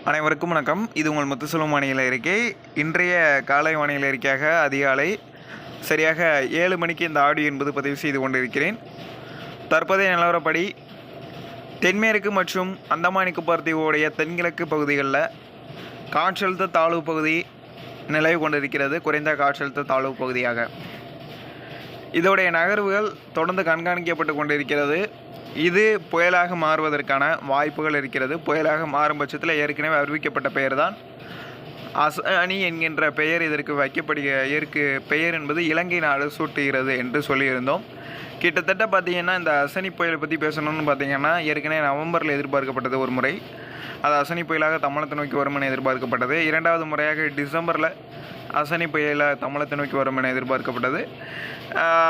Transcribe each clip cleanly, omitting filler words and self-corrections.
அனைவருக்கும் வணக்கம். இது உங்கள் முத்துசெல்வம் வானிலை அறிக்கை. இன்றைய காலை வானிலை அறிக்கையாக அதிகாலை சரியாக 7 மணிக்கு இந்த ஆடியோ என்பது பதிவு செய்து கொண்டிருக்கிறேன். தற்போதைய நிலவரப்படி தென்மேற்கு மற்றும் அந்தமான் நிக்கோபார் தீவுடைய தென்கிழக்கு பகுதிகளில் காற்றழுத்த தாழ்வு பகுதி நிலவி கொண்டிருக்கிறது. குறைந்த காற்றழுத்த தாழ்வு பகுதியாக இதோடைய நகர்வுகள் தொடர்ந்து கண்காணிக்கப்பட்டு கொண்டிருக்கிறது. இது புயலாக மாறுவதற்கான வாய்ப்புகள் இருக்கிறது. புயலாக மாறும் பட்சத்தில் ஏற்கனவே அறிவிக்கப்பட்ட பெயர் தான் அணி என்கின்ற பெயர் இதற்கு இதற்கு பெயர் என்பது இலங்கை நாடு சூட்டுகிறது என்று சொல்லியிருந்தோம். கிட்டத்தட்ட பார்த்திங்கன்னா இந்த அசனி புயலை பற்றி பேசணும்னு பார்த்திங்கன்னா ஏற்கனவே நவம்பரில் எதிர்பார்க்கப்பட்டது ஒரு முறை. அது அசனி புயலாக தமிழகத்தை நோக்கி வரும் என எதிர்பார்க்கப்பட்டது. இரண்டாவது முறையாக டிசம்பரில் அசனி புயலாக தமிழகத்தை நோக்கி வரும் என எதிர்பார்க்கப்பட்டது.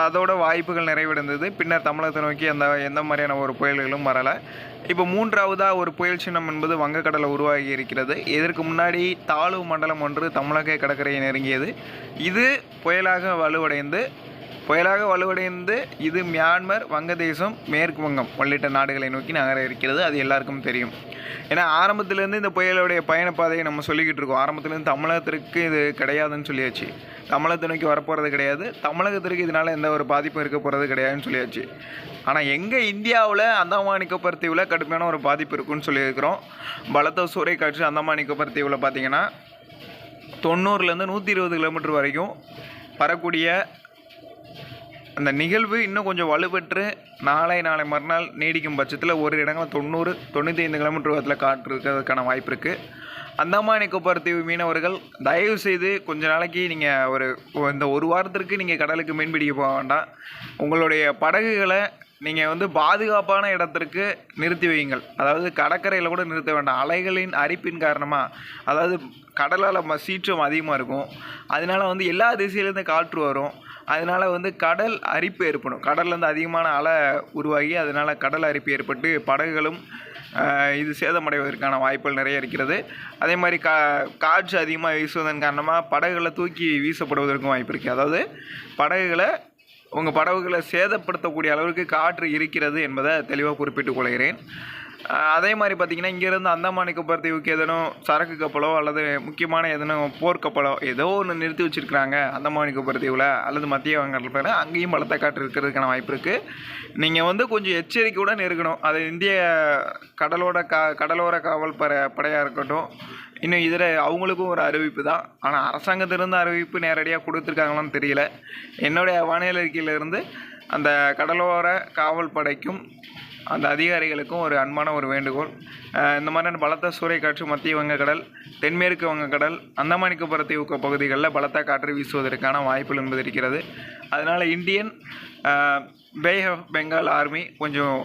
அதோட வாய்ப்புகள் நிறைவடைந்தது. பின்னர் தமிழகத்தை நோக்கி எந்த மாதிரியான ஒரு புயல்களும் வரலை. இப்போ மூன்றாவதாக ஒரு புயல் சின்னம் என்பது வங்கக்கடலில் உருவாகி இருக்கிறது. இதற்கு முன்னாடி தாழ்வு மண்டலம் ஒன்று தமிழக கடற்கரையை நெருங்கியது. இது புயலாக வலுவடைந்து இது மியான்மர், வங்கதேசம், மேற்கு வங்கம் உள்ளிட்ட நாடுகளை நோக்கி நகர இருக்கிறது. அது எல்லாருக்கும் தெரியும். ஏன்னா ஆரம்பத்திலேருந்து இந்த புயலுடைய பயணப்பாதையை நம்ம சொல்லிக்கிட்டு இருக்கோம். ஆரம்பத்திலேருந்து தமிழகத்திற்கு இது கிடையாதுன்னு சொல்லியாச்சு. தமிழகத்தை நோக்கி வரப்போகிறது கிடையாது. தமிழகத்திற்கு இதனால் எந்த ஒரு பாதிப்பும் இருக்க போகிறது கிடையாதுன்னு சொல்லியாச்சு. ஆனால் எங்கள் இந்தியாவில் அந்தமான் நிக்கோபார் தீவில் கடுமையான ஒரு பாதிப்பு இருக்குன்னு சொல்லியிருக்கிறோம். பலத்த சூறைக்காற்று அந்தமான் நிக்கோபார் தீவில் பார்த்திங்கன்னா 90லேருந்து 120 கிலோமீட்டர் வரைக்கும் வரக்கூடிய அந்த நிகழ்வு இன்னும் கொஞ்சம் வலுப்பெற்று நாளை மறுநாள் நீடிக்கும் பட்சத்தில் ஒரு இடங்களில் 90-95 கிலோமீட்டர் வேகத்தில் காற்று இருக்கிறதுக்கான வாய்ப்பு இருக்குது. அந்தமான் நிக்கோபார் தீவு மீனவர்கள் தயவு செய்து கொஞ்ச நாளைக்கு நீங்கள் இந்த ஒரு வாரத்திற்கு நீங்கள் கடலுக்கு மீன்பிடிக்க போக வேண்டாம். உங்களுடைய படகுகளை நீங்கள் பாதுகாப்பான இடத்திற்கு நிறுத்தி வையுங்கள். அதாவது கடற்கரையில் கூட நிறுத்த வேண்டாம். அலைகளின் அரிப்பின் காரணமாக, அதாவது கடலால் சீற்றம் அதிகமாக இருக்கும். அதனால எல்லா திசையிலேருந்து காற்று வரும். அதனால் கடல் அரிப்பு ஏற்படும். கடல்லேருந்து அதிகமான அலை உருவாகி அதனால் கடல் அரிப்பு ஏற்பட்டு படகுகளும் இது சேதமடைவதற்கான வாய்ப்புகள் நிறைய இருக்கிறது. அதே மாதிரி காற்று அதிகமாக வீசுவதன் காரணமாக படகுகளை தூக்கி வீசப்படுவதற்கும் வாய்ப்பு இருக்குது. அதாவது உங்கள் படகுகளை சேதப்படுத்தக்கூடிய அளவுக்கு காற்று இருக்கிறது என்பதை தெளிவாக குறிப்பிட்டுக் கொள்கிறேன். அதே மாதிரி பார்த்திங்கன்னா இங்கேருந்து அந்தமான் நிக்கோபார் தீவுக்கு ஏதேனும் சரக்கு கப்பலோ அல்லது முக்கியமான ஏதேனும் போர்க்கப்பலோ ஏதோ ஒன்று நிறுத்தி வச்சுருக்கிறாங்க அந்தமான் நிக்கோபார் தீவில் அல்லது மத்திய வங்கக்கடலில், அங்கேயும் பலத்த காற்று இருக்கிறதுக்கான வாய்ப்பு இருக்குது. நீங்கள் கொஞ்சம் எச்சரிக்கையுடன் இருக்கணும். அது இந்திய கடலோர காவல் படையாக இருக்கட்டும். இன்னும் இதில் அவங்களுக்கும் ஒரு அறிவிப்பு தான். ஆனால் அரசாங்கத்திலிருந்து அறிவிப்பு நேரடியாக கொடுத்துருக்காங்களான்னு தெரியல. என்னுடைய வானிலை அறிக்கையிலிருந்து அந்த கடலோர காவல் படைக்கும் அந்த அதிகாரிகளுக்கும் ஒரு அன்பான ஒரு வேண்டுகோள். இந்த மாதிரியான பலத்த சூறைக்காற்று மத்திய வங்கக்கடல், தென்மேற்கு வங்கக்கடல், அந்தமான் நிக்கோபார் தீவு பகுதிகளில் பலத்த காற்று வீசுவதற்கான வாய்ப்புகள் என்பது இருக்கிறது. அதனால் Indian bay of Bengal army கொஞ்சம்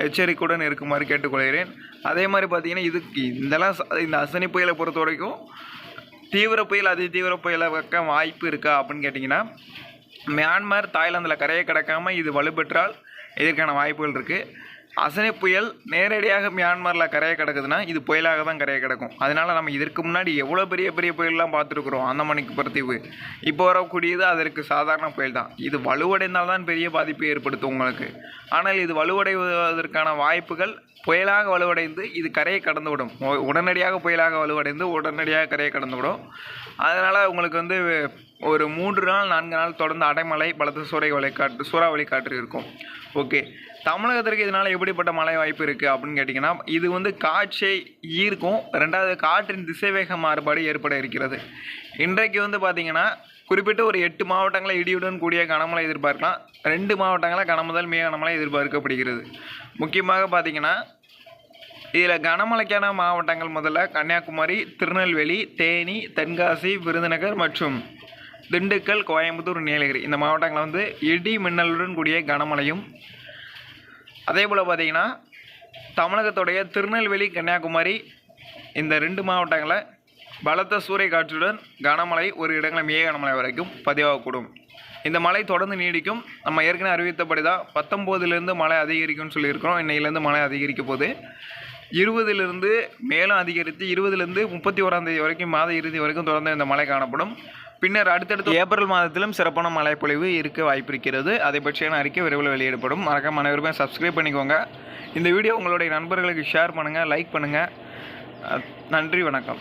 எச்சரிக்கையுடன் இருக்குமாறு கேட்டுக்கொள்கிறேன். அதே மாதிரி பார்த்திங்கன்னா இந்த அசனி புயலை பொறுத்த வரைக்கும் தீவிர புயல் அதி தீவிர புயலை வைக்க வாய்ப்பு இருக்கா அப்படின்னு கேட்டிங்கன்னா, மியான்மர், தாய்லாந்தில் கரையை கடக்காமல் இது வலுப்பெற்றால் இதற்கான வாய்ப்புகள் இருக்குது. அசனி புயல் நேரடியாக மியான்மரில் கரையை கிடக்குதுன்னா இது புயலாக தான் கரையை கிடக்கும். அதனால் நம்ம இதற்கு முன்னாடி எவ்வளோ பெரிய புயல்லாம் பார்த்துருக்குறோம். அந்தமான் நிக்கோபார் தீவு இப்போ வரக்கூடியது அதற்கு சாதாரண புயல் தான். இது வலுவடைந்தால் தான் பெரிய பாதிப்பை ஏற்படுத்தும் உங்களுக்கு. ஆனால் இது வலுவடைவதற்கான வாய்ப்புகள் புயலாக வலுவடைந்து இது கரையை கடந்து விடும். உடனடியாக புயலாக வலுவடைந்து உடனடியாக கரையை கடந்து விடும். அதனால் உங்களுக்கு ஒரு 3-4 நாள் தொடர்ந்து அடைமழை, பலத்த சூறாவளி காற்று இருக்கும். ஓகே, தமிழகத்திற்கு இதனால் எப்படிப்பட்ட மழை வாய்ப்பு இருக்குது அப்படின்னு கேட்டிங்கன்னா, இது காற்றை ஈர்க்கும். ரெண்டாவது, காற்றின் திசைவேக மாறுபாடு ஏற்பட இருக்கிறது. இன்றைக்கு பார்த்திங்கன்னா குறிப்பிட்ட ஒரு 8 மாவட்டங்களில் இடியுடன் கூடிய கனமழை எதிர்பார்க்கலாம். 2 மாவட்டங்களில் கனமுதல் மிக கனமழை எதிர்பார்க்கப்படுகிறது. முக்கியமாக பார்த்திங்கன்னா இதில் கனமழைக்கான மாவட்டங்கள் முதல்ல கன்னியாகுமரி, திருநெல்வேலி, தேனி, தென்காசி, விருதுநகர் மற்றும் திண்டுக்கல், கோயம்புத்தூர், நீலகிரி இந்த மாவட்டங்களில் இடி மின்னலுடன் கூடிய கனமழையும், அதே போல் பார்த்திங்கன்னா தமிழகத்துடைய திருநெல்வேலி, கன்னியாகுமரி இந்த 2 மாவட்டங்களில் பலத்த சூறைக்காற்றுடன் கனமழை, ஒரு இடங்களில் மிக கனமழை வரைக்கும் பதிவாகக்கூடும். இந்த மழை தொடர்ந்து நீடிக்கும். நம்ம ஏற்கனவே அறிவித்தபடி தான் 19லேருந்து மழை அதிகரிக்கும்னு சொல்லியிருக்கிறோம். இன்னையிலேருந்து மழை அதிகரிக்க போகுது. 20லிருந்து மேலும் அதிகரித்து 20லேருந்து 31ஆம் தேதி வரைக்கும், மாத இறுதி வரைக்கும் தொடர்ந்து இந்த மழை காணப்படும். பின்னர் அடுத்தடுத்து ஏப்ரல் மாதத்திலும் சிறப்பான மழை பொழிவு இருக்க வாய்ப்பு இருக்கிறது. அதை பற்றியான அறிக்கை விரைவில் வெளியிடப்படும். மறக்காம அனைவருமே சப்ஸ்கிரைப் பண்ணிக்கோங்க. இந்த வீடியோ உங்களுடைய நண்பர்களுக்கு ஷேர் பண்ணுங்கள், லைக் பண்ணுங்கள். நன்றி, வணக்கம்.